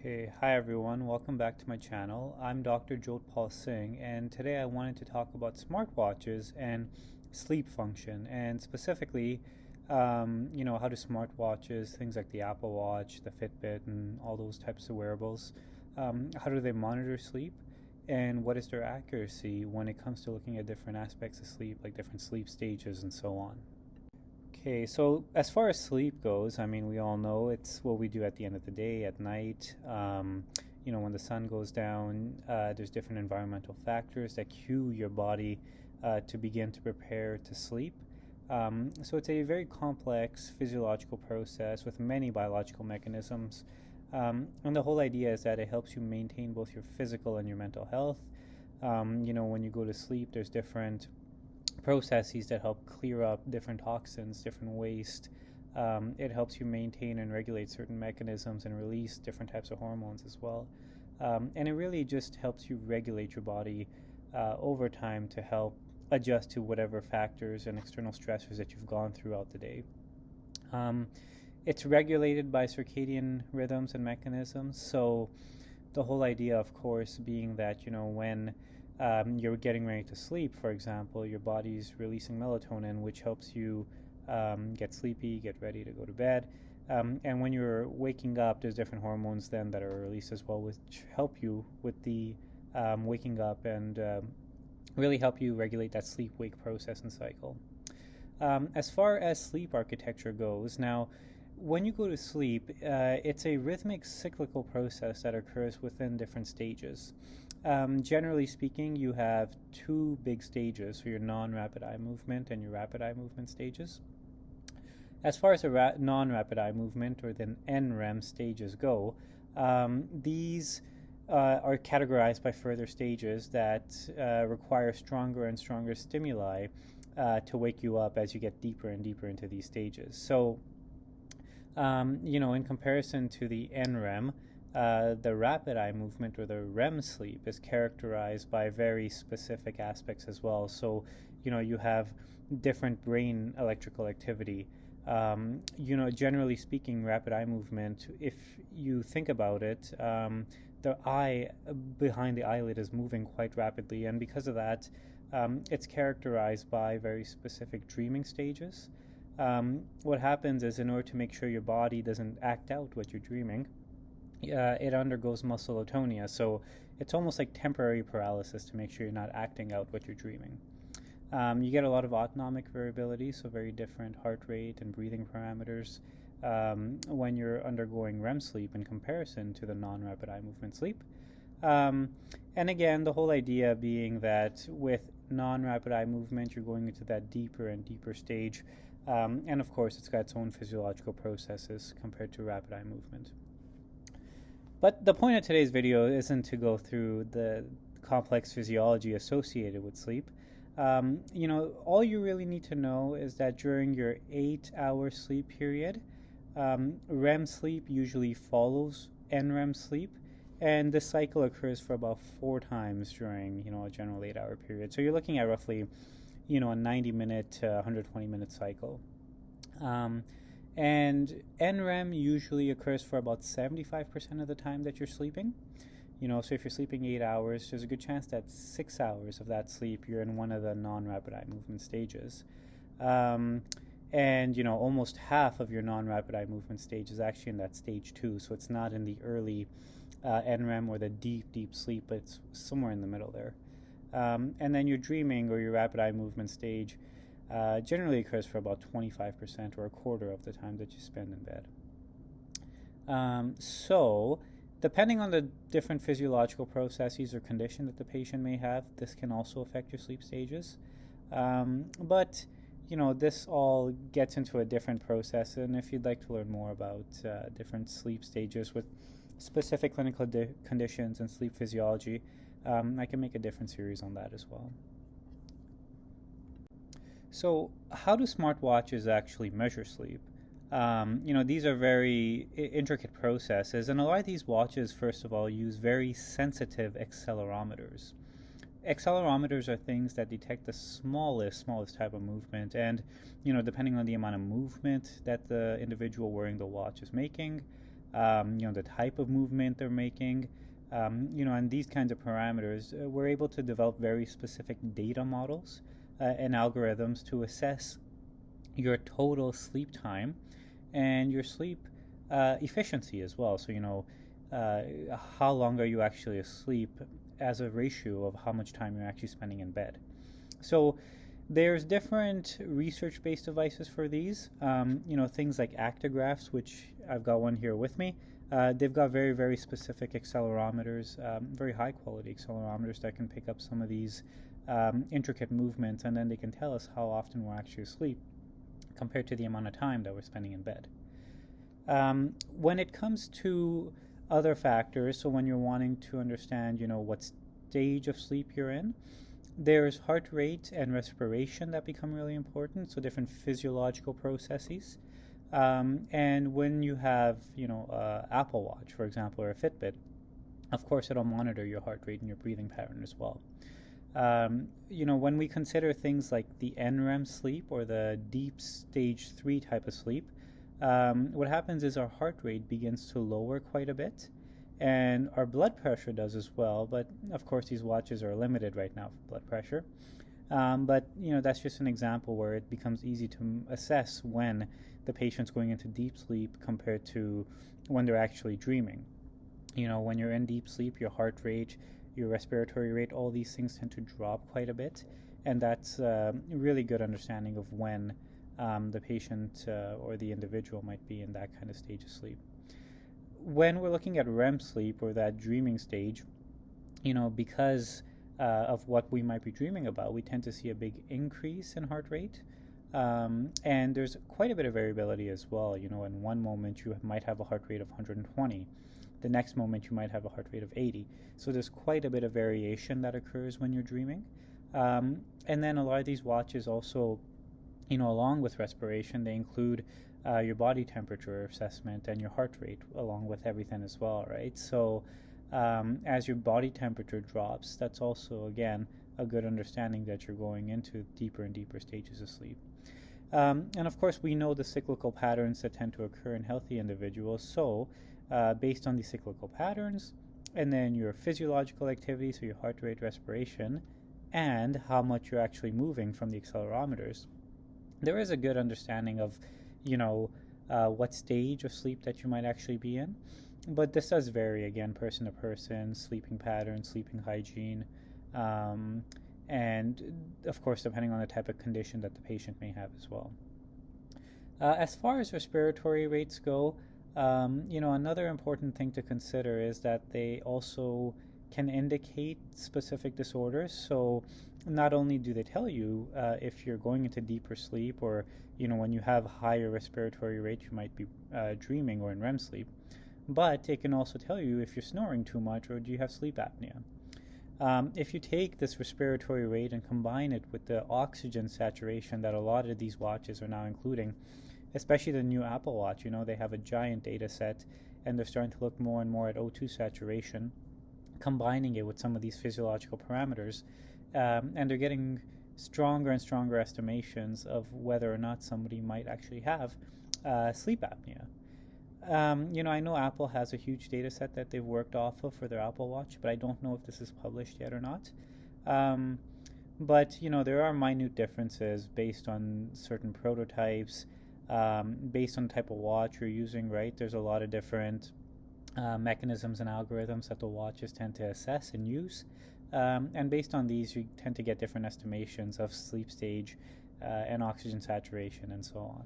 Okay, hi everyone, welcome back to my channel. I'm Dr. Jodhpal Singh, and today I wanted to talk about smartwatches and sleep function, and specifically, how do smartwatches, things like the Apple Watch, the Fitbit, and all those types of wearables, how do they monitor sleep, and what is their accuracy when it comes to looking at different aspects of sleep, like different sleep stages and so on. Okay, so as far as sleep goes, I mean, we all know it's what we do at the end of the day, at night. When the sun goes down, there's different environmental factors that cue your body to begin to prepare to sleep. So it's a very complex physiological process with many biological mechanisms. And the whole idea is that it helps you maintain both your physical and your mental health. When you go to sleep, there's different processes that help clear up different toxins, different waste. It helps you maintain and regulate certain mechanisms and release different types of hormones as well. And it really just helps you regulate your body over time to help adjust to whatever factors and external stressors that you've gone throughout the day. It's regulated by circadian rhythms and mechanisms. So the whole idea, of course, being that, when you're getting ready to sleep, for example, your body's releasing melatonin, which helps you get sleepy, get ready to go to bed. And when you're waking up, there's different hormones then that are released as well, which help you with the waking up and really help you regulate that sleep-wake process and cycle. As far as sleep architecture goes, now, when you go to sleep, it's a rhythmic cyclical process that occurs within different stages. Generally speaking, you have two big stages, so your non-rapid eye movement and your rapid eye movement stages. As far as the non-rapid eye movement, or the NREM stages go, these are categorized by further stages that require stronger and stronger stimuli to wake you up as you get deeper and deeper into these stages. So, in comparison to the NREM, the rapid eye movement, or the REM sleep, is characterized by very specific aspects as well. So, you have different brain electrical activity. Generally speaking, rapid eye movement, if you think about it, the eye behind the eyelid is moving quite rapidly, and because of that, it's characterized by very specific dreaming stages. What happens is, in order to make sure your body doesn't act out what you're dreaming, it undergoes muscle atonia. So it's almost like temporary paralysis to make sure you're not acting out what you're dreaming. You get a lot of autonomic variability, so very different heart rate and breathing parameters when you're undergoing REM sleep in comparison to the non-rapid eye movement sleep. And again, the whole idea being that with non-rapid eye movement, you're going into that deeper and deeper stage. And of course, it's got its own physiological processes compared to rapid eye movement. But the point of today's video isn't to go through the complex physiology associated with sleep. All you really need to know is that during your 8-hour sleep period, REM sleep usually follows NREM sleep, and this cycle occurs for about 4 times during, a general 8-hour period. So you're looking at roughly, a 90-minute to 120-minute cycle. And NREM usually occurs for about 75% of the time that you're sleeping. So if you're sleeping 8 hours, there's a good chance that 6 hours of that sleep you're in one of the non-rapid eye movement stages. And almost half of your non-rapid eye movement stage is actually in that stage 2, so it's not in the early NREM or the deep sleep, but it's somewhere in the middle there. And then your dreaming, or your rapid eye movement stage, generally occurs for about 25% or a quarter of the time that you spend in bed. So, depending on the different physiological processes or condition that the patient may have, this can also affect your sleep stages. But this all gets into a different process, and if you'd like to learn more about different sleep stages with specific clinical conditions and sleep physiology, I can make a different series on that as well. So how do smartwatches actually measure sleep? These are very intricate processes, and a lot of these watches, first of all, use very sensitive accelerometers. Accelerometers are things that detect the smallest type of movement, and depending on the amount of movement that the individual wearing the watch is making, the type of movement they're making, and these kinds of parameters. We're able to develop very specific data models and algorithms to assess your total sleep time and your sleep efficiency as well. So, uh, how long are you actually asleep as a ratio of how much time you're actually spending in bed. So, there's different research-based devices for these. Things like actigraphs, which I've got one here with me. They've got very, very specific accelerometers, very high-quality accelerometers that can pick up some of these intricate movements, and then they can tell us how often we're actually asleep compared to the amount of time that we're spending in bed. When it comes to other factors, so when you're wanting to understand, what stage of sleep you're in, there's heart rate and respiration that become really important, so different physiological processes. And when you have, Apple Watch, for example, or a Fitbit, of course, it'll monitor your heart rate and your breathing pattern as well. When we consider things like the NREM sleep or the deep stage 3 type of sleep, what happens is our heart rate begins to lower quite a bit, and our blood pressure does as well. But of course, these watches are limited right now for blood pressure. But that's just an example where it becomes easy to assess when the patient's going into deep sleep compared to when they're actually dreaming. When you're in deep sleep, your heart rate, your respiratory rate, all these things tend to drop quite a bit, and that's a really good understanding of when the patient or the individual might be in that kind of stage of sleep. When we're looking at REM sleep or that dreaming stage, because of what we might be dreaming about, we tend to see a big increase in heart rate. And there's quite a bit of variability as well. In one moment you might have a heart rate of 120. The next moment you might have a heart rate of 80. So there's quite a bit of variation that occurs when you're dreaming. And then a lot of these watches also, along with respiration, they include your body temperature assessment and your heart rate along with everything as well, right? So as your body temperature drops, that's also, again, a good understanding that you're going into deeper and deeper stages of sleep. And of course, we know the cyclical patterns that tend to occur in healthy individuals. So based on these cyclical patterns, and then your physiological activity, so your heart rate, respiration, and how much you're actually moving from the accelerometers, there is a good understanding of, what stage of sleep that you might actually be in. But this does vary, again, person to person, sleeping patterns, sleeping hygiene, and of course, depending on the type of condition that the patient may have as well. As far as respiratory rates go, another important thing to consider is that they also can indicate specific disorders. So not only do they tell you if you're going into deeper sleep, or when you have higher respiratory rate, you might be dreaming or in REM sleep, but it can also tell you if you're snoring too much or do you have sleep apnea. If you take this respiratory rate and combine it with the oxygen saturation that a lot of these watches are now including, especially the new Apple Watch, they have a giant data set, and they're starting to look more and more at O2 saturation, combining it with some of these physiological parameters, and they're getting stronger and stronger estimations of whether or not somebody might actually have sleep apnea. I know Apple has a huge data set that they've worked off of for their Apple Watch, but I don't know if this is published yet or not. But there are minute differences based on certain prototypes, based on the type of watch you're using, right? There's a lot of different mechanisms and algorithms that the watches tend to assess and use. And based on these, you tend to get different estimations of sleep stage and oxygen saturation and so on.